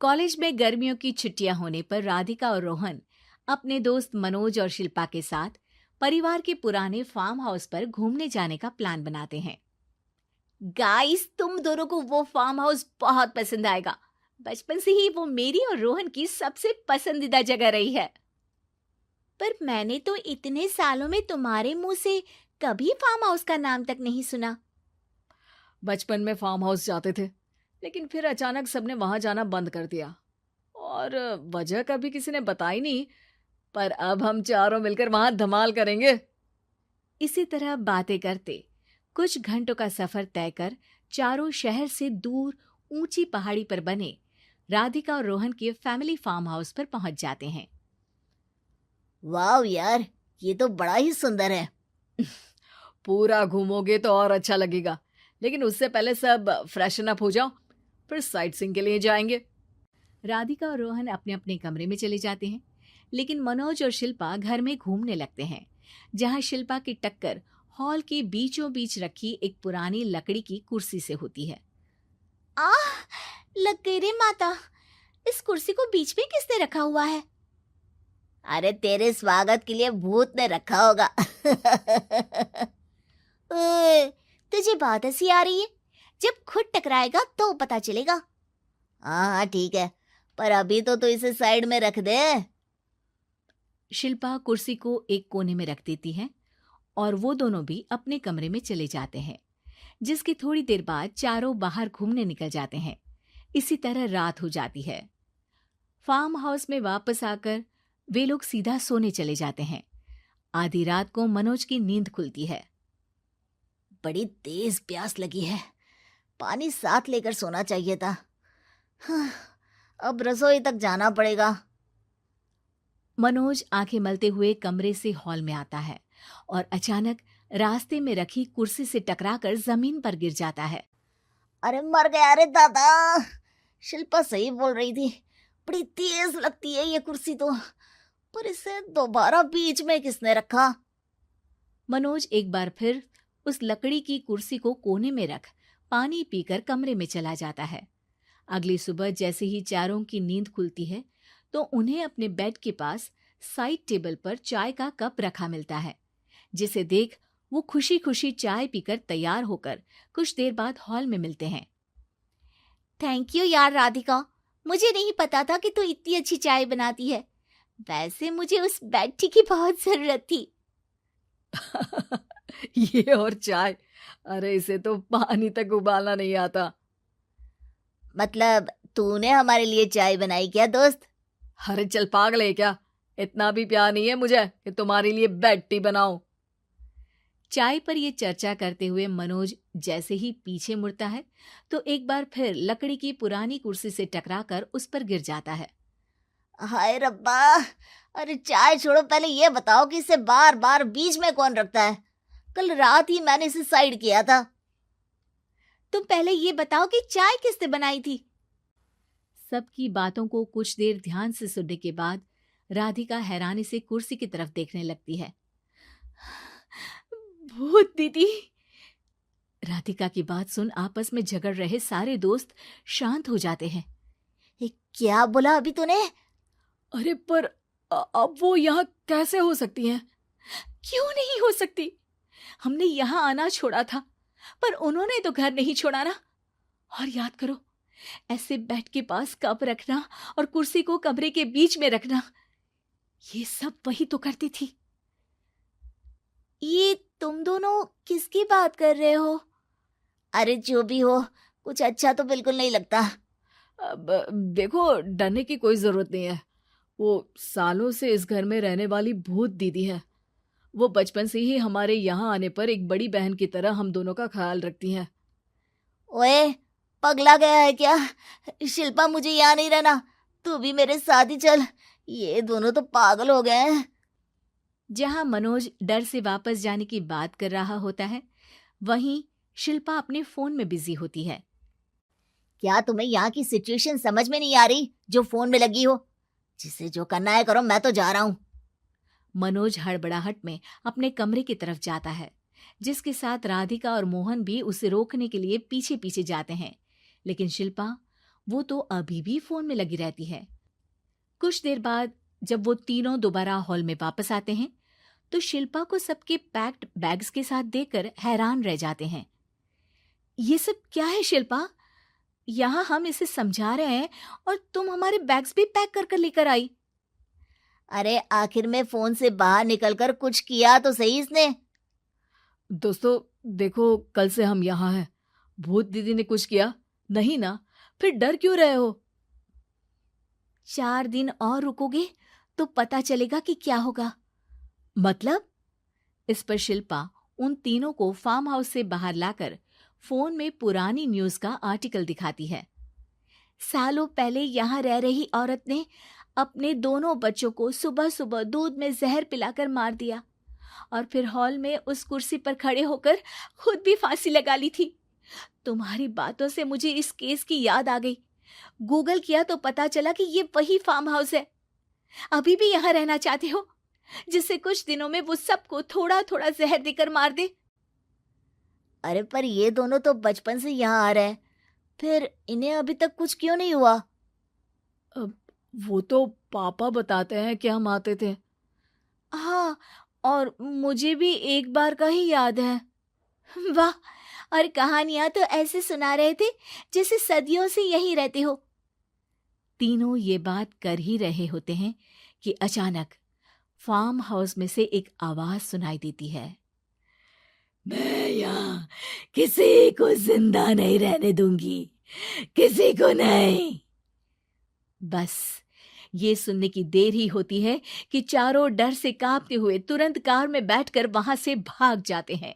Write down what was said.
College में गर्मियों की छुट्टियां होने पर राधिका और रोहन अपने दोस्त मनोज और शिल्पा के साथ परिवार के पुराने फार्म हाउस पर घूमने जाने का प्लान बनाते हैं। गाइस, तुम दोनों को वो फार्म हाउस बहुत पसंद आएगा। बचपन से ही वो मेरी और रोहन की सबसे पसंदीदा जगह रही है। पर मैंने तो इतने सालों में तुम्हारे मुंह से कभी फार्म हाउस का नाम तक नहीं सुना। बचपन में फार्म हाउस जाते थे, लेकिन फिर अचानक सबने वहां जाना बंद कर दिया और वजह कभी किसी ने बताई नहीं। पर अब हम चारों मिलकर वहां धमाल करेंगे। इसी तरह बातें करते कुछ घंटों का सफर तय कर चारों शहर से दूर ऊंची पहाड़ी पर बने राधिका और रोहन के फैमिली फार्म हाउस पर पहुंच जाते हैं। वाह यार, ये तो बड़ा ही सुंदर है। पूरा घूमोगे तो और अच्छा लगेगा, लेकिन उससे पहले सब फ्रेशन अप हो जाओ, फिर साइट सीइंग के लिए जाएंगे। राधिका और रोहन अपने अपने कमरे में चले जाते हैं, लेकिन मनोज और शिल्पा घर में घूमने लगते हैं, जहां शिल्पा की टक्कर हॉल के बीचों बीच रखी एक पुरानी लकड़ी की कुर्सी से होती है। आह, लग गई रे माता, इस कुर्सी को बीच में किसने रखा हुआ है? अरे तेरे स्वागत के लिए भूत ने रखा होगा। ओए, तुझे बात हंसी आ रही है? जब खुद टकराएगा तो पता चलेगा। हाँ ठीक है, पर अभी तो इसे साइड में रख दे। शिल्पा कुर्सी को एक कोने में रख देती है और वो दोनों भी अपने कमरे में चले जाते हैं, जिसकी थोड़ी देर बाद चारों बाहर घूमने निकल जाते हैं। इसी तरह रात हो जाती है। फार्म हाउस में वापस आकर वे लोग सीधा सोने चले जाते हैं। आधी रात को मनोज की नींद खुलती है। बड़ी तेज प्यास लगी है, पानी साथ लेकर सोना चाहिए था। अब रसोई तक जाना पड़ेगा। मनोज आंखें मलते हुए कमरे से हॉल में आता है और अचानक रास्ते में रखी कुर्सी से टकराकर जमीन पर गिर जाता है। अरे मर गया रे दादा। शिल्पा सही बोल रही थी, बड़ी तेज लगती है ये कुर्सी तो, पर इसे दोबारा बीच में किसने रखा? मनोज एक बार फिर उस लकड़ी की कुर्सी को कोने में रख पानी पीकर कमरे में चला जाता है। अगली सुबह जैसे ही चारों की नींद खुलती है तो उन्हें अपने बेड के पास साइड टेबल पर चाय का कप रखा मिलता है, जिसे देख वो खुशी खुशी चाय पीकर तैयार होकर कुछ देर बाद हॉल में मिलते हैं। थैंक यू यार राधिका, मुझे नहीं पता था कि तू इतनी अच्छी चाय बनाती है। वैसे मुझे उस बेड टी की बहुत जरूरत थी। ये और चाय, अरे इसे तो पानी तक उबालना नहीं आता। मतलब तूने हमारे लिए चाय बनाई क्या दोस्त? अरे चल पागल है क्या, इतना भी प्यार नहीं है मुझे कि तुम्हारे लिए बेड टी बनाऊं। चाय पर ये चर्चा करते हुए मनोज जैसे ही पीछे मुड़ता है तो एक बार फिर लकड़ी की पुरानी कुर्सी से टकराकर उस पर गिर जाता है। हाय रब्बा, अरे चाय छोड़ो, पहले ये बताओ कि इसे बार बार बीच में कौन रखता है? कल रात ही मैंने इसे साइड किया था। तुम पहले ये बताओ कि चाय किसने बनाई थी? सबकी बातों को कुछ देर ध्यान से सुनने के बाद राधिका हैरानी से कुर्सी की तरफ देखने लगती है। भूत दीदी। राधिका की बात सुन आपस में झगड़ रहे सारे दोस्त शांत हो जाते हैं। क्या बोला अभी तूने? अरे पर अब वो यहाँ कैसे हो सकती हैं? क्यों नहीं हो सकती? हमने यहाँ आना छोड़ा था, पर उन्होंने तो घर नहीं छोड़ा ना। और याद करो, ऐसे बेड के पास कप रखना और कुर्सी को कमरे के बीच में रखना, ये सब वही तो करती थी। ये तुम दोनों किसकी बात कर रहे हो? अरे जो भी हो, कुछ अच्छा तो बिल्कुल नहीं लगता। अब देखो, डरने की कोई जरूरत नहीं है। वो सालों से इस घर में रहने वाली भूत दीदी है। वो बचपन से ही हमारे यहाँ आने पर एक बड़ी बहन की तरह हम दोनों का ख्याल रखती हैं। ओए, पगला गया है क्या? शिल्पा, मुझे यहाँ नहीं रहना, तू भी मेरे साथ ही चल। ये दोनों तो पागल हो गए हैं। जहां मनोज डर से वापस जाने की बात कर रहा होता है, वहीं शिल्पा अपने फोन में बिजी होती है। क्या तुम्हें यहाँ की सिचुएशन समझ में नहीं आ रही जो फोन में लगी हो? जिसे जो करना है करो, मैं तो जा रहा हूँ। मनोज हड़बड़ाहट में अपने कमरे की तरफ जाता है, जिसके साथ राधिका और मोहन भी उसे रोकने के लिए पीछे पीछे जाते हैं, लेकिन शिल्पा वो तो अभी भी फोन में लगी रहती है। कुछ देर बाद जब वो तीनों दोबारा हॉल में वापस आते हैं तो शिल्पा को सबके पैक्ड बैग्स के साथ देखकर हैरान रह जाते हैं। ये सब क्या है शिल्पा? यहाँ हम इसे समझा रहे हैं और तुम हमारे बैग्स भी पैक कर कर लेकर आई। अरे आखिर में फोन से बाहर निकलकर कुछ किया तो सही इसने। दोस्तों देखो, कल से हम यहाँ हैं। भूत दीदी ने कुछ किया नहीं ना? फिर डर क्यों रहे हो? 4 दिन और रुकोगे तो पता चलेगा कि क्या होगा। मतलब? इस पर शिल्पा उन तीनों को फार्म हाउस से बाहर लाकर फोन में पुरानी न्यूज का आर्टिकल दिखाती है। सालों पहले यहाँ रह रही औरत ने अपने दोनों बच्चों को सुबह सुबह दूध में जहर पिलाकर मार दिया और फिर हॉल में उस कुर्सी पर खड़े होकर खुद भी फांसी लगा ली थी। तुम्हारी बातों से मुझे इस केस की याद आ गई। गूगल किया तो पता चला कि ये वही फार्म हाउस है। अभी भी यहाँ रहना चाहते हो जिससे कुछ दिनों में वो सबको थोड़ा थोड़ा जहर देकर मार दे? अरे पर ये दोनों तो बचपन से यहाँ आ रहे हैं, फिर इन्हें अभी तक कुछ क्यों नहीं हुआ? वो तो पापा बताते हैं कि हम आते थे। हाँ, और मुझे भी एक बार का ही याद है। वाह, और कहानियां तो ऐसे सुना रहे थे जैसे सदियों से यहीं रहते हो। तीनों ये बात कर ही रहे होते हैं कि अचानक फार्म हाउस में से एक आवाज सुनाई देती है। मैं यहाँ किसी को जिंदा नहीं रहने दूंगी, किसी को नहीं। बस ये सुनने की देर ही होती है कि चारों डर से कांपते हुए तुरंत कार में बैठकर वहां से भाग जाते हैं।